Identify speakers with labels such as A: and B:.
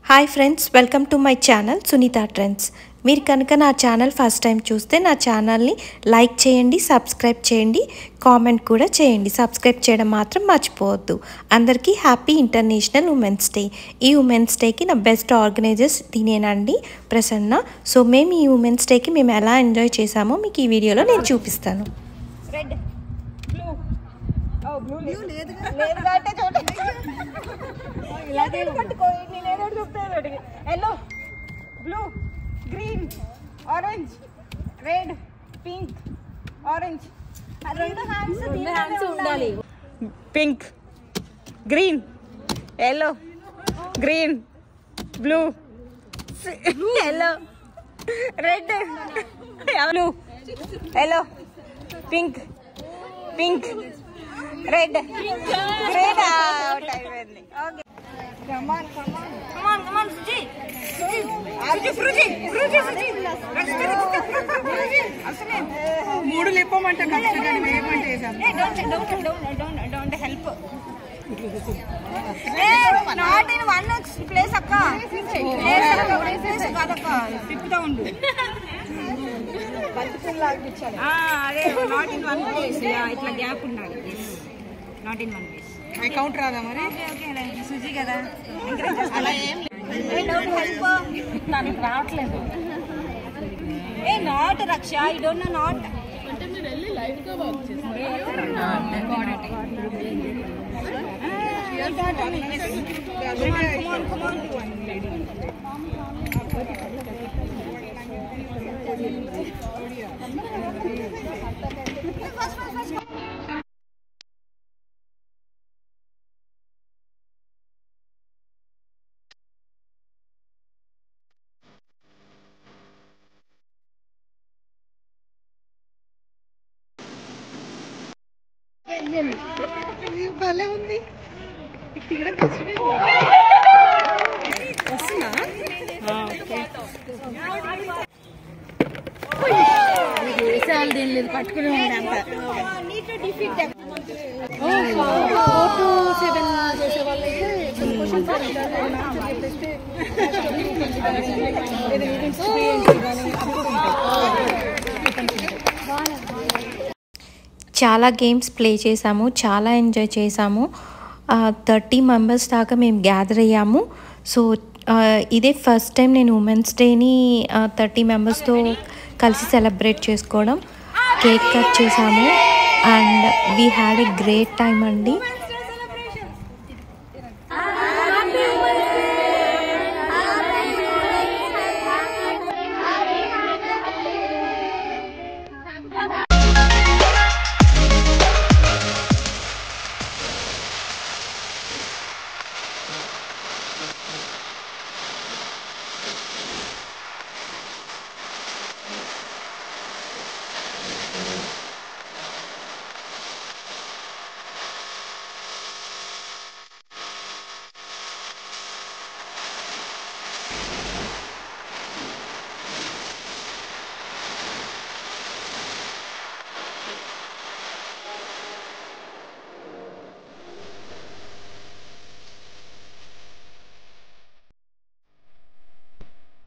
A: Hi friends, welcome to my channel Sunitha trends. మీరు కనుక నా ఛానల్ ఫస్ట్ టైం చూస్తే నా ఛానల్ని లైక్ చేయండి, సబ్స్క్రైబ్ చేయండి, కామెంట్ కూడా చేయండి. సబ్స్క్రైబ్ చేయడం మాత్రం మర్చిపోవద్దు. అందరికీ హ్యాపీ ఇంటర్నేషనల్ ఉమెన్స్ డే. ఈ ఉమెన్స్ డేకి నా బెస్ట్ ఆర్గనైజర్స్ నేనండి, ప్రసన్న. సో మేము ఈ ఉమెన్స్ డేకి మేము ఎలా ఎంజాయ్ చేసామో మీకు ఈ వీడియోలో నేను చూపిస్తాను.
B: రెడ్ బ్లూ బ్లూ లేదు అంటే చూడండి ఇలాగే పట్టుకో. నేను ఏదో చెప్తాను. Yellow, blue, green, orange, red, pink, orange. రెండు హ్యాండ్స్ ఉండాలి. Pink, green, yellow, green, blue, yellow, red, blue, yellow, pink, pink, red, red out అయిపోయింది. ఓకే, come on సుజి, అసలే మూడు లేపమంటే don't help. Not in one place అక్క, కాదక్క తిప్పుతా ఉండు. అదే నాట్ ఇన్ వన్ ప్లేస్, ఇట్లా గ్యాప్ ఉండాలి. Not in one place. Count రాదా మరి? సుజీ కదా, అలా ఏం హెల్ప్ నాకు రావట్లేదు. ఏ నాట్ రక్ష, ఐ డోంట్ నో నాట్ అంటే మీరు వెళ్ళి లైవ్ గా వర్క్ చేస్తారు. భలే ఉంది. వేసేవాళ్ళు దీని లేదు, పట్టుకుని ఉండే అంత.
A: చాలా గేమ్స్ ప్లే చేసాము, చాలా ఎంజాయ్ చేసాము. 30 మెంబర్స్ దాకా మేము గ్యాదర్ అయ్యాము. సో ఇదే ఫస్ట్ టైం నేను ఉమెన్స్ డేని 30 మెంబర్స్తో కలిసి సెలబ్రేట్ చేసుకోవడం. కేక్ కట్ చేసాము and we had a great time అండి.